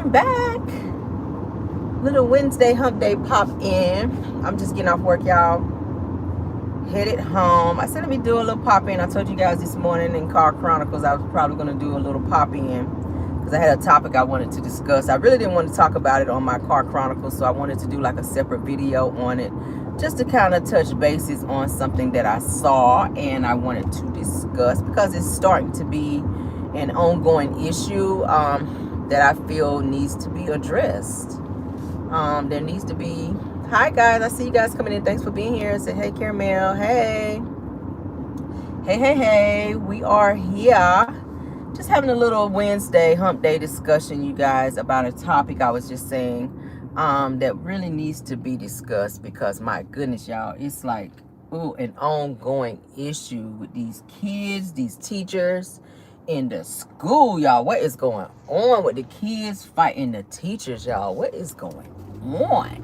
I'm back. Little Wednesday hump day pop in. I'm just getting off work, y'all. Headed home. I said let me do a little pop in. I told you guys this morning in Car Chronicles I was probably going to do a little pop in because I had a topic I wanted to discuss. I really didn't want to talk about it on my Car Chronicles, so I wanted to do like a separate video on it just to kind of touch bases on something that I saw and I wanted to discuss because it's starting to be an ongoing issue that I feel needs to be addressed. There needs to be, hi guys, I see you guys coming in. Thanks for being here. Say hey, Caramel. Hey. Hey. We are here. Just having a little Wednesday hump day discussion, you guys, about a topic I was just saying that really needs to be discussed because my goodness, y'all, it's like, an ongoing issue with these kids, these teachers in the school, y'all. What is going on with the kids fighting the teachers, y'all? What is going on?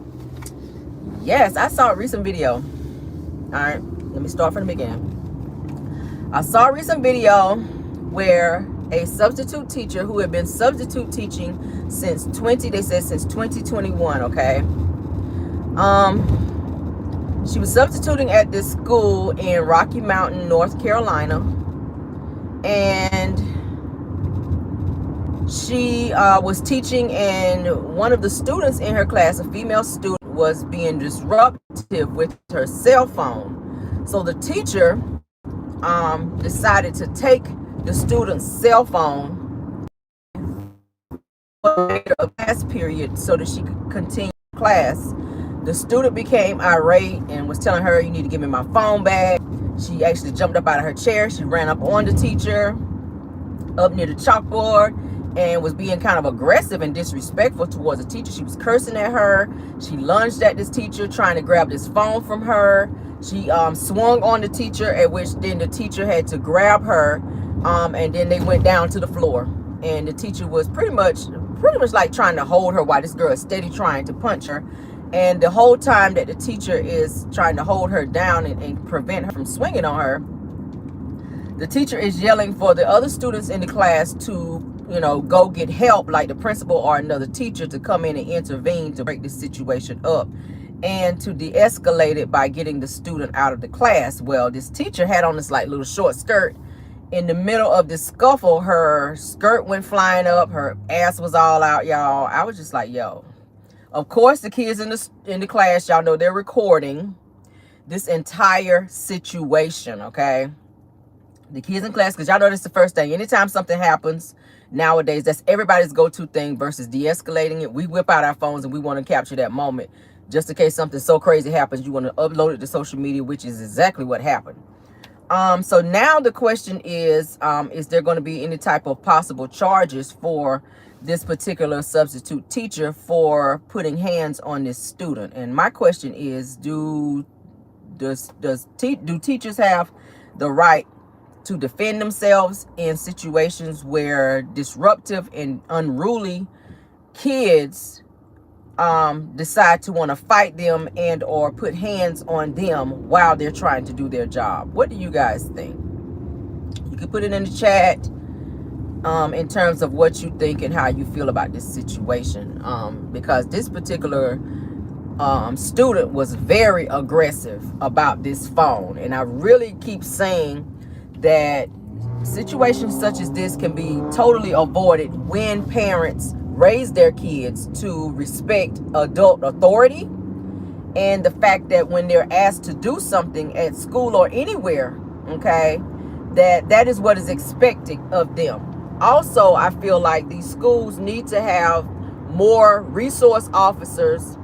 Yes, I saw a recent video. All right, let me start from the beginning. I saw a recent video where a substitute teacher who had been substitute teaching since 2021, okay? She was substituting at this school in Rocky Mountain, North Carolina. And she was teaching, and one of the students in her class, a female student, was being disruptive with her cell phone. So the teacher decided to take the student's cell phone for a class period so that she could continue class. The student became irate and was telling her, "You need to give me my phone back." She actually jumped up out of her chair. She ran up on the teacher, up near the chalkboard, and was being kind of aggressive and disrespectful towards the teacher. She was cursing at her. She lunged at this teacher, trying to grab this phone from her. She swung on the teacher, at which then the teacher had to grab her, and then they went down to the floor. And the teacher was pretty much like trying to hold her while this girl is steady trying to punch her. And the whole time that the teacher is trying to hold her down and prevent her from swinging on her, the teacher is yelling for the other students in the class to, go get help, like the principal or another teacher to come in and intervene to break this situation up and to de-escalate it by getting the student out of the class. Well, this teacher had on this like little short skirt. In the middle of this scuffle, her skirt went flying up, her ass was all out, y'all. I was just like, yo. Of course, the kids in the class, y'all know they're recording this entire situation, okay? The kids in class, because y'all know this is the first thing. Anytime something happens nowadays, that's everybody's go-to thing versus de-escalating it. We whip out our phones and we want to capture that moment. Just in case something so crazy happens, you want to upload it to social media, which is exactly what happened. So now the question is there going to be any type of possible charges for this particular substitute teacher for putting hands on this student? And my question is, do teachers have the right to defend themselves in situations where disruptive and unruly kids decide to want to fight them and or put hands on them while they're trying to do their job? What do you guys think? You can put it in the chat in terms of what you think and how you feel about this situation, because this particular student was very aggressive about this phone. And I really keep saying that situations such as this can be totally avoided when parents raise their kids to respect adult authority, and the fact that when they're asked to do something at school or anywhere, okay, that is what is expected of them. Also, I feel like these schools need to have more resource officers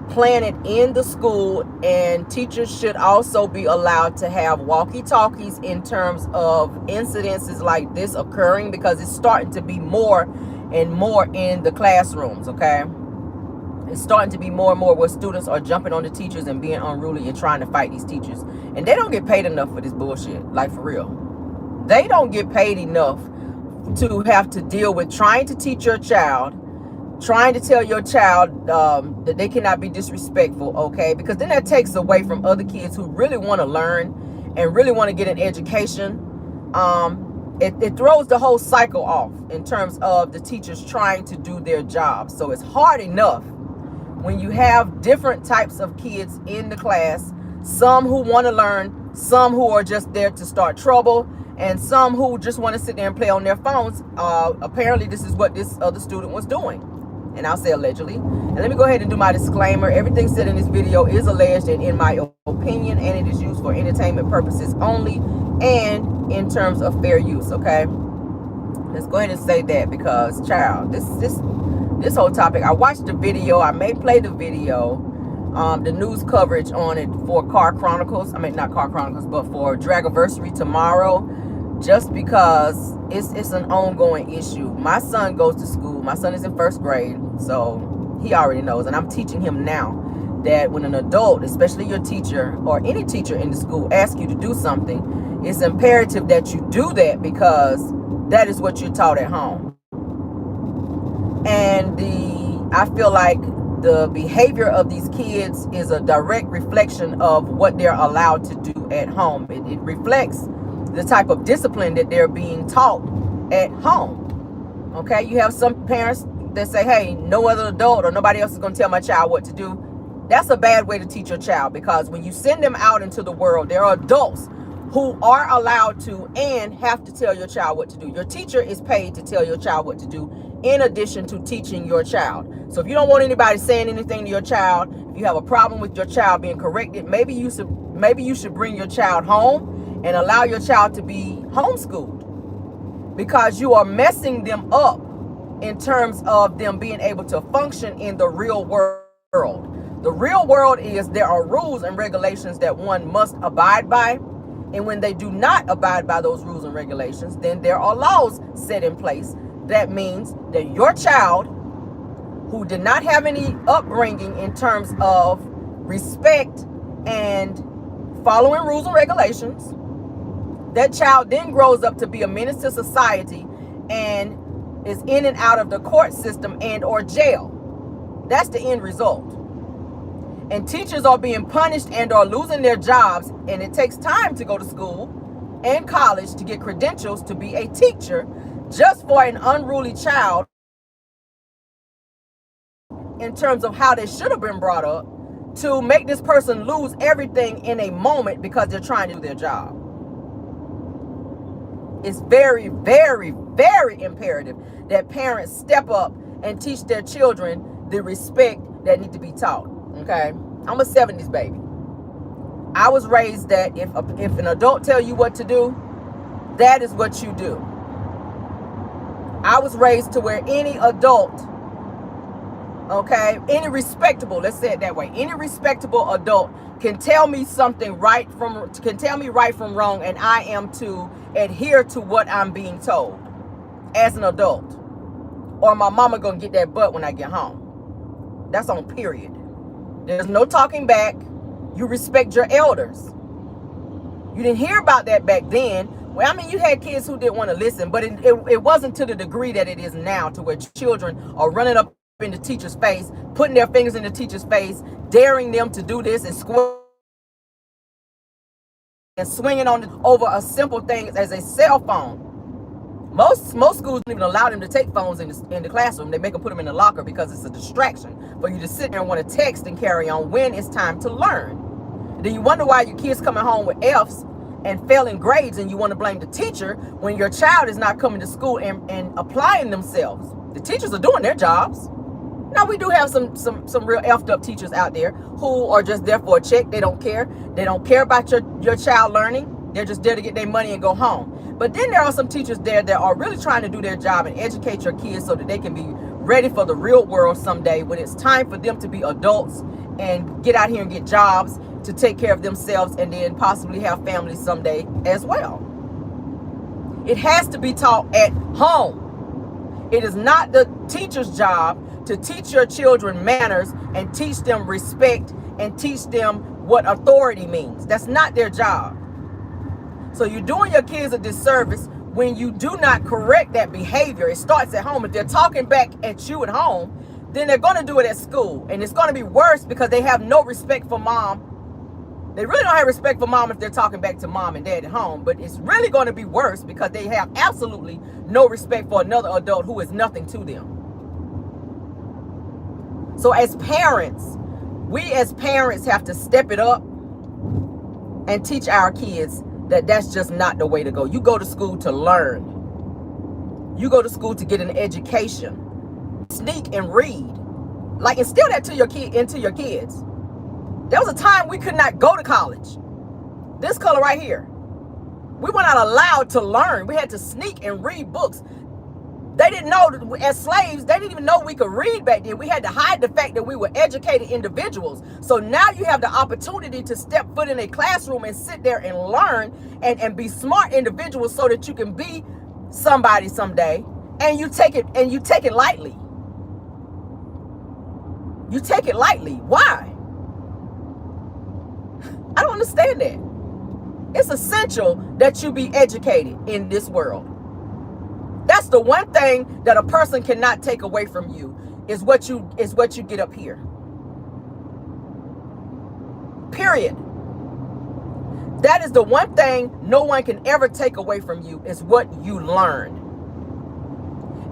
planted in the school, and teachers should also be allowed to have walkie-talkies in terms of incidences like this occurring, because it's starting to be more and more in the classrooms, okay? It's starting to be more and more where students are jumping on the teachers and being unruly and trying to fight these teachers. And they don't get paid enough for this bullshit, like for real. They don't get paid enough to have to deal with trying to teach your child, trying to tell your child that they cannot be disrespectful, okay? Because then that takes away from other kids who really want to learn and really want to get an education. it throws the whole cycle off in terms of the teachers trying to do their job. So it's hard enough when you have different types of kids in the class, some who want to learn, some who are just there to start trouble, and some who just want to sit there and play on their phones. Apparently this is what this other student was doing, and I'll say allegedly. And let me go ahead and do my disclaimer. Everything said in this video is alleged and in my opinion, and it is used for entertainment purposes only and in terms of fair use. Okay, let's go ahead and say that, because child, this whole topic, I watched the video, I may play the video, the news coverage on it for Car Chronicles, I mean not Car Chronicles, but for Dragiversary tomorrow, just because it's an ongoing issue. My son goes to school, my son is in 1st grade, so he already knows, and I'm teaching him now that when an adult, especially your teacher or any teacher in the school, asks you to do something, it's imperative that you do that, because that is what you're taught at home. And I feel like the behavior of these kids is a direct reflection of what they're allowed to do at home. It reflects the type of discipline that they're being taught at home. Okay, you have some parents that say, hey, no other adult or nobody else is going to tell my child what to do. That's a bad way to teach your child, because when you send them out into the world, there are adults who are allowed to and have to tell your child what to do. Your teacher is paid to tell your child what to do, in addition to teaching your child. So if you don't want anybody saying anything to your child, if you have a problem with your child being corrected, maybe you should bring your child home and allow your child to be homeschooled, because you are messing them up in terms of them being able to function in the real world. The real world is there are rules and regulations that one must abide by. And when they do not abide by those rules and regulations, then there are laws set in place. That means that your child, who did not have any upbringing in terms of respect and following rules and regulations, that child then grows up to be a menace to society and is in and out of the court system and or jail. That's the end result. And teachers are being punished and are losing their jobs, and it takes time to go to school and college to get credentials to be a teacher, just for an unruly child in terms of how they should have been brought up, to make this person lose everything in a moment because they're trying to do their job. It's very, very, very imperative that parents step up and teach their children the respect that need to be taught. Okay, I'm a 70s baby. I was raised that if an adult tell you what to do, that is what you do. I was raised to where any adult, okay, any respectable, let's say it that way, any respectable adult can tell me something can tell me right from wrong, and I am to adhere to what I'm being told as an adult, or my mama gonna get that butt when I get home. That's on period. There's no talking back. You respect your elders. You didn't hear about that back then. Well, I mean, you had kids who didn't want to listen, but it wasn't to the degree that it is now, to where children are running up in the teacher's face, putting their fingers in the teacher's face, daring them to do this, and swinging on over a simple thing as a cell phone. Most schools don't even allow them to take phones in the classroom. They make them put them in the locker because it's a distraction for you to sit there and want to text and carry on when it's time to learn. Then you wonder why your kids coming home with F's and failing grades, and you want to blame the teacher when your child is not coming to school and applying themselves. The teachers are doing their jobs. Now, we do have some real effed up teachers out there who are just there for a check. They don't care. They don't care about your child learning. They're just there to get their money and go home. But then there are some teachers there that are really trying to do their job and educate your kids so that they can be ready for the real world someday, when it's time for them to be adults and get out here and get jobs to take care of themselves, and then possibly have families someday as well. It has to be taught at home. It is not the teacher's job to teach your children manners and teach them respect and teach them what authority means. That's not their job. So you're doing your kids a disservice when you do not correct that behavior. It starts at home. If they're talking back at you at home, then they're going to do it at school. And it's going to be worse because they have no respect for mom They really don't have respect for mom if they're talking back to mom and dad at home, but it's really going to be worse because they have absolutely no respect for another adult who is nothing to them. So as parents, we as parents have to step it up and teach our kids that that's just not the way to go. You go to school to learn. You go to school to get an education. Sneak and read. Like, instill that to your into your kids. There was a time we could not go to college. This color right here. We were not allowed to learn. We had to sneak and read books. They didn't know, as slaves, they didn't even know we could read back then. We had to hide the fact that we were educated individuals. So now you have the opportunity to step foot in a classroom and sit there and learn and be smart individuals so that you can be somebody someday. And you take it lightly. You take it lightly. Why? I don't understand that. It's essential that you be educated in this world. That's the one thing that a person cannot take away from you is what you get up here. Period. That is the one thing no one can ever take away from you is what you learned.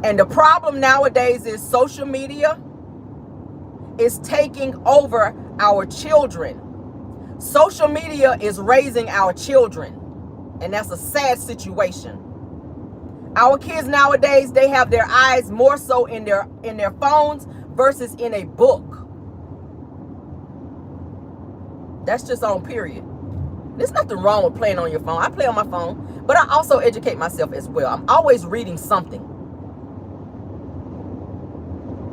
And the problem nowadays is social media is taking over our children. Social media is raising our children, and that's a sad situation. Our kids nowadays, they have their eyes more so in their phones versus in a book. That's just on period. There's nothing wrong with playing on your phone. I play on my phone, but I also educate myself as well. I'm always reading something.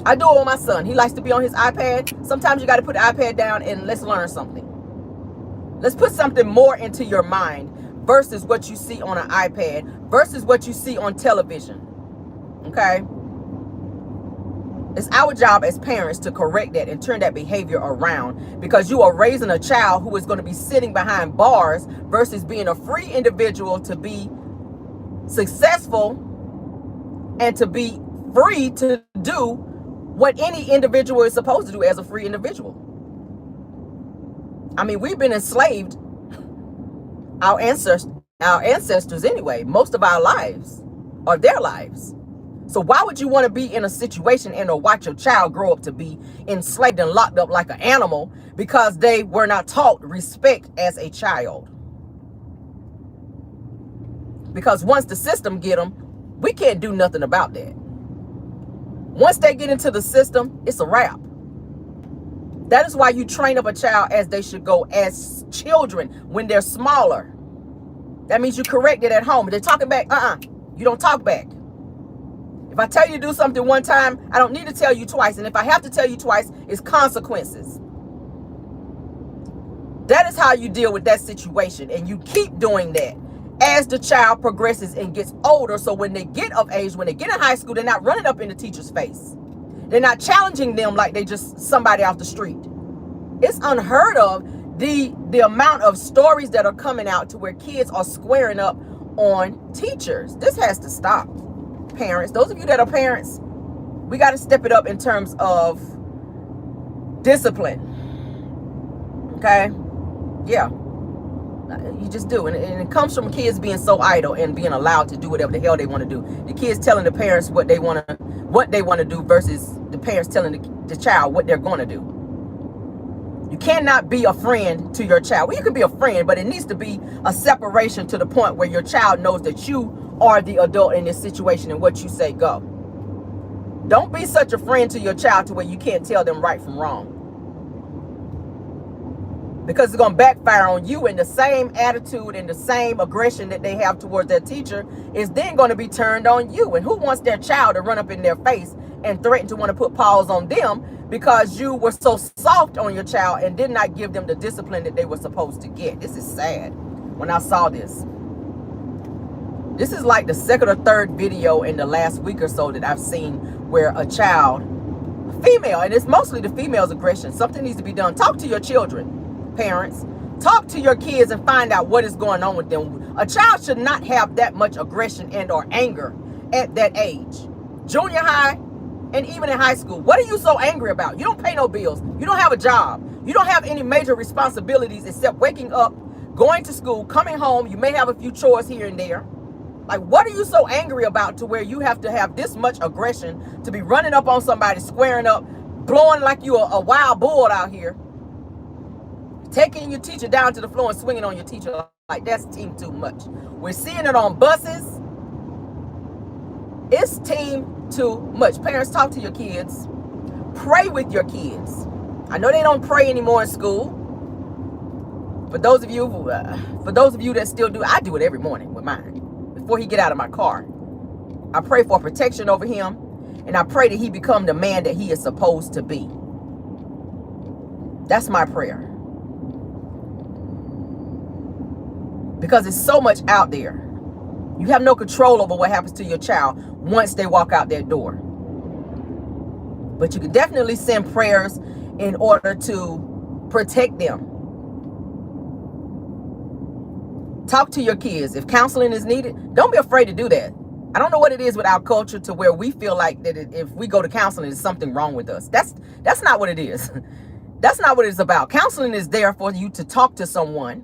I do it with my son. He likes to be on his iPad. Sometimes you got to put the iPad down and let's learn something. Let's put something more into your mind versus what you see on an iPad versus what you see on television. Okay? It's our job as parents to correct that and turn that behavior around, because you are raising a child who is going to be sitting behind bars versus being a free individual to be successful and to be free to do what any individual is supposed to do as a free individual. I mean, we've been enslaved, our ancestors anyway, most of our lives, or their lives. So why would you want to be in a situation and or watch your child grow up to be enslaved and locked up like an animal because they were not taught respect as a child? Because once the system get them, we can't do nothing about that. Once they get into the system, it's a wrap. That is why you train up a child as they should go as children when they're smaller. That means you correct it at home. If they're talking back, you don't talk back. If I tell you to do something one time, I don't need to tell you twice. And if I have to tell you twice, it's consequences. That is how you deal with that situation. And you keep doing that as the child progresses and gets older. So when they get of age, when they get in high school, they're not running up in the teacher's face. They're not challenging them like they just somebody off the street. It's unheard of the amount of stories that are coming out to where kids are squaring up on teachers. This has to stop. Parents, those of you that are parents, we got to step it up in terms of discipline. Okay? Yeah. You just do. And it comes from kids being so idle and being allowed to do whatever the hell they want to do. The kids telling the parents what they want to do versus the parents telling the child what they're going to do. You cannot be a friend to your child. Well, you can be a friend, but it needs to be a separation to the point where your child knows that you are the adult in this situation and what you say go. Don't be such a friend to your child to where you can't tell them right from wrong. Because it's going to backfire on you, and the same attitude and the same aggression that they have towards their teacher is then going to be turned on you. And who wants their child to run up in their face and threaten to want to put paws on them because you were so soft on your child and did not give them the discipline that they were supposed to get? This is sad. When I saw this is like the second or third video in the last week or so that I've seen where a child, female, and it's mostly the female's aggression. Something needs to be done. Talk to your children, parents. Talk to your kids and find out what is going on with them. A child should not have that much aggression and or anger at that age. Junior high and even in high school. What are you so angry about? You don't pay no bills. You don't have a job. You don't have any major responsibilities except waking up, going to school, coming home. You may have a few chores here and there. Like, what are you so angry about to where you have to have this much aggression to be running up on somebody, squaring up, blowing like you a wild bull out here, taking your teacher down to the floor and swinging on your teacher? Like, that's team too much. We're seeing it on buses. It's team too much. Parents, talk to your kids. Pray with your kids. I know they don't pray anymore in school. For those of you that still do, I do it every morning with mine. Before he get out of my car, I pray for protection over him, and I pray that he become the man that he is supposed to be. That's my prayer. Because it's so much out there. You have no control over what happens to your child once they walk out that door. But you can definitely send prayers in order to protect them. Talk to your kids. If counseling is needed, don't be afraid to do that. I don't know what it is with our culture to where we feel like that if we go to counseling, there's something wrong with us. That's not what it is. That's not what it's about. Counseling is there for you to talk to someone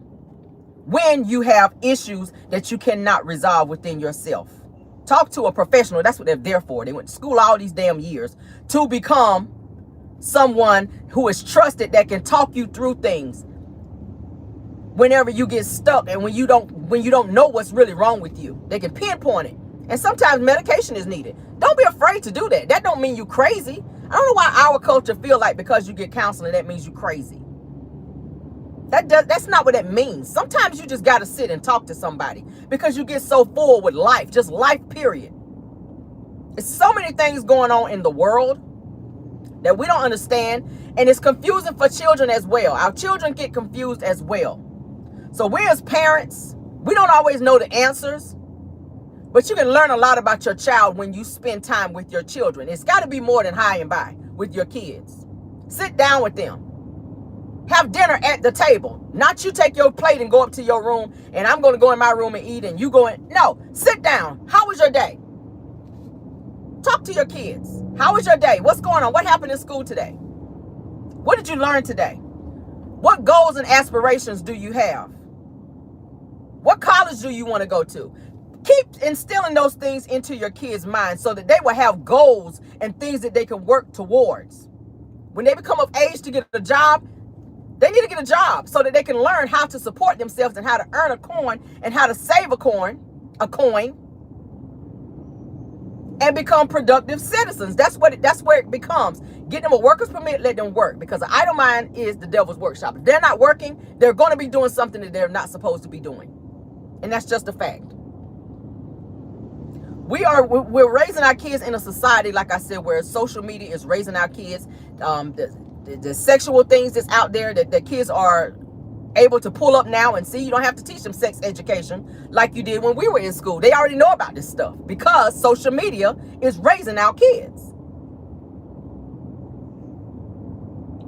when you have issues that you cannot resolve within yourself. Talk to a professional. That's what they're there for. They went to school all these damn years to become someone who is trusted that can talk you through things whenever you get stuck and when you don't know what's really wrong with you. They can pinpoint it. And sometimes medication is needed. Don't be afraid to do that. That don't mean you crazy. I don't know why our culture feel like because you get counseling that means you crazy. That's not what that means. Sometimes you just got to sit and talk to somebody because you get so full with life, just life, period. There's so many things going on in the world that we don't understand, and it's confusing for children as well. Our children get confused as well. So we as parents, we don't always know the answers, but you can learn a lot about your child when you spend time with your children. It's got to be more than high and by with your kids. Sit down with them. Have dinner at the table. Not you take your plate and go up to your room and I'm going to go in my room and eat and you go in. No, sit down. How was your day? Talk to your kids. How was your day? What's going on? What happened in school today? What did you learn today? What goals and aspirations do you have? What college do you want to go to? Keep instilling those things into your kids' minds so that they will have goals and things that they can work towards. When they become of age to get a job, they need to get a job so that they can learn how to support themselves and how to earn a coin and how to save a coin, and become productive citizens. That's where it becomes. Get them a worker's permit, let them work, because an idle mind is the devil's workshop. If they're not working, they're going to be doing something that they're not supposed to be doing. And that's just a fact. We're raising our kids in a society, like I said, where social media is raising our kids. The sexual things that's out there that the kids are able to pull up now and see. You don't have to teach them sex education like you did when we were in school. They already know about this stuff because social media is raising our kids.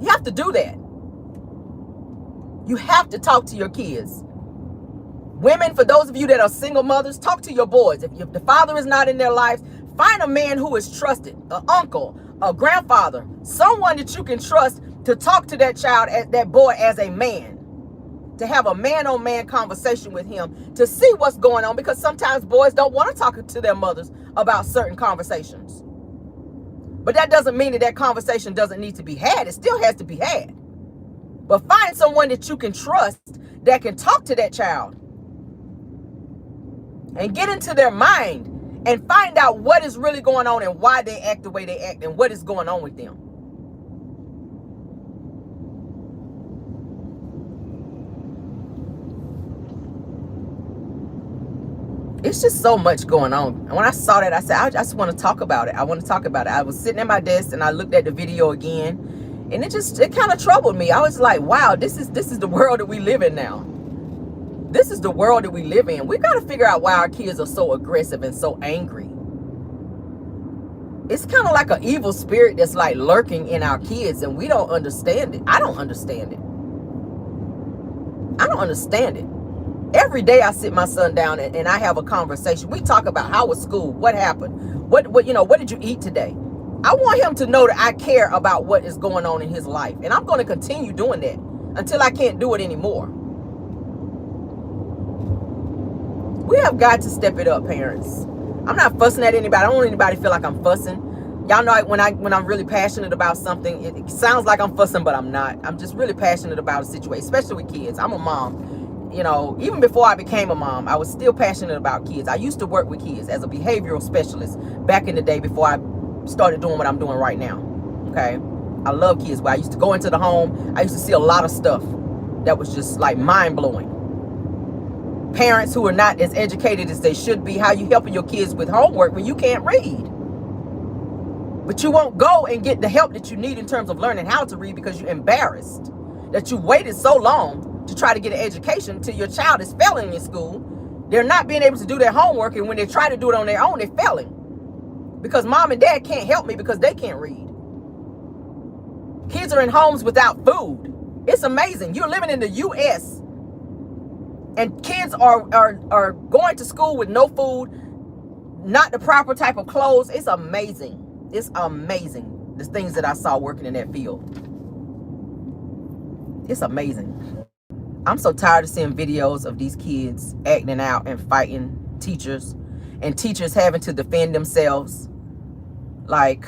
You have to do that. You have to talk to your kids. Women, for those of you that are single mothers, talk to your boys. If the father is not in their lives, find a man who is trusted, an uncle, a grandfather, someone that you can trust to talk to that child, that boy, as a man, to have a man-on-man conversation with him to see what's going on, because sometimes boys don't want to talk to their mothers about certain conversations. But that doesn't mean that conversation doesn't need to be had. It still has to be had. But find someone that you can trust that can talk to that child and get into their mind and find out what is really going on and why they act the way they act and what is going on with them. It's just so much going on. And when I saw that, I said, I just want to talk about it. I want to talk about it. I was sitting at my desk and I looked at the video again, and it kind of troubled me. I was like, wow, this is the world that we live in now. This is the world that we live in. We got to figure out why our kids are so aggressive and so angry. It's kind of like an evil spirit that's like lurking in our kids, and we don't understand it. I don't understand it. I don't understand it. Every day I sit my son down and I have a conversation. We talk about how was school, what happened, what did you eat today? I want him to know that I care about what is going on in his life. And I'm going to continue doing that until I can't do it anymore. We have got to step it up, parents. I'm not fussing at anybody. I don't want anybody to feel like I'm fussing. Y'all know when I'm really passionate about something, it sounds like I'm fussing, but I'm not. I'm just really passionate about a situation, especially with kids. I'm a mom. You know, even before I became a mom, I was still passionate about kids. I used to work with kids as a behavioral specialist back in the day before I started doing what I'm doing right now. Okay? I love kids. But I used to go into the home. I used to see a lot of stuff that was just like mind-blowing. Parents who are not as educated as they should be. How you helping your kids with homework when you can't read? But you won't go and get the help that you need in terms of learning how to read because you're embarrassed that you waited so long to try to get an education till your child is failing in school. They're not being able to do their homework, and when they try to do it on their own, they're failing. Because mom and dad can't help me because they can't read. Kids are in homes without food. It's amazing. You're living in the U.S. and kids are going to school with no food, not the proper type of clothes. It's amazing. It's amazing, the things that I saw working in that field. It's amazing. I'm so tired of seeing videos of these kids acting out and fighting teachers, and teachers having to defend themselves. Like,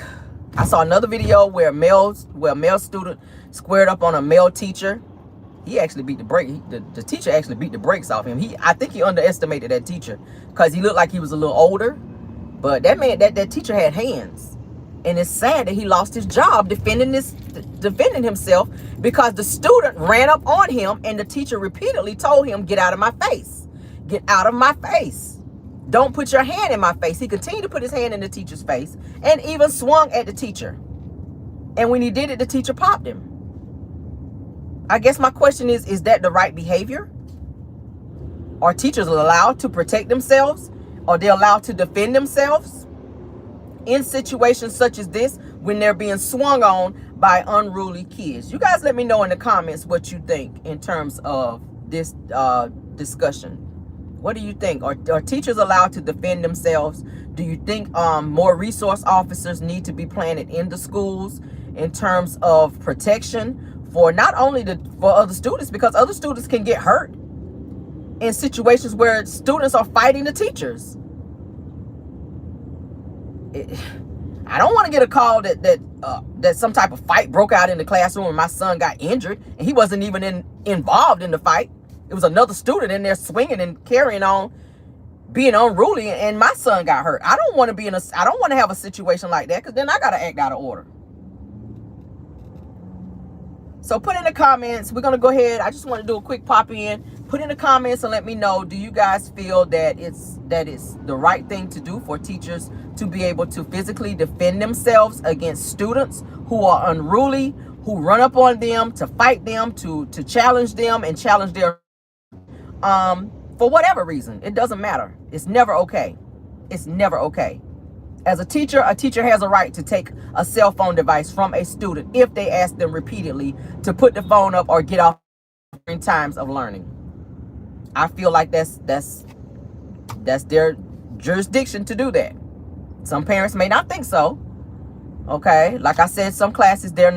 I saw another video where a male student squared up on a male teacher. He actually beat the brake. The teacher actually beat the brakes off him. I think he underestimated that teacher because he looked like he was a little older. But that man, that teacher had hands. And it's sad that he lost his job defending himself because the student ran up on him and the teacher repeatedly told him, "Get out of my face. Get out of my face. Don't put your hand in my face." He continued to put his hand in the teacher's face and even swung at the teacher. And when he did it, the teacher popped him. I guess my question is that the right behavior? Are teachers allowed to protect themselves? Are they allowed to defend themselves in situations such as this when they're being swung on by unruly kids? You guys let me know in the comments what you think in terms of this discussion. What do you think? Are teachers allowed to defend themselves? Do you think more resource officers need to be planted in the schools in terms of protection for not only for other students, because other students can get hurt in situations where students are fighting the teachers? I don't want to get a call that some type of fight broke out in the classroom and my son got injured and he wasn't even involved in the fight. It was another student in there swinging and carrying on, being unruly, and my son got hurt. I don't want to have a situation like that because then I got to act out of order. So put in the comments. We're going to go ahead. I just want to do a quick pop in. Put in the comments and let me know, do you guys feel that it's the right thing to do for teachers to be able to physically defend themselves against students who are unruly, who run up on them, to fight them, to challenge them and challenge their for whatever reason? It doesn't matter. It's never okay. It's never okay. As a teacher has a right to take a cell phone device from a student if they ask them repeatedly to put the phone up or get off during times of learning. I feel like that's their jurisdiction to do that. Some parents may not think so. Okay, like I said, some classes they're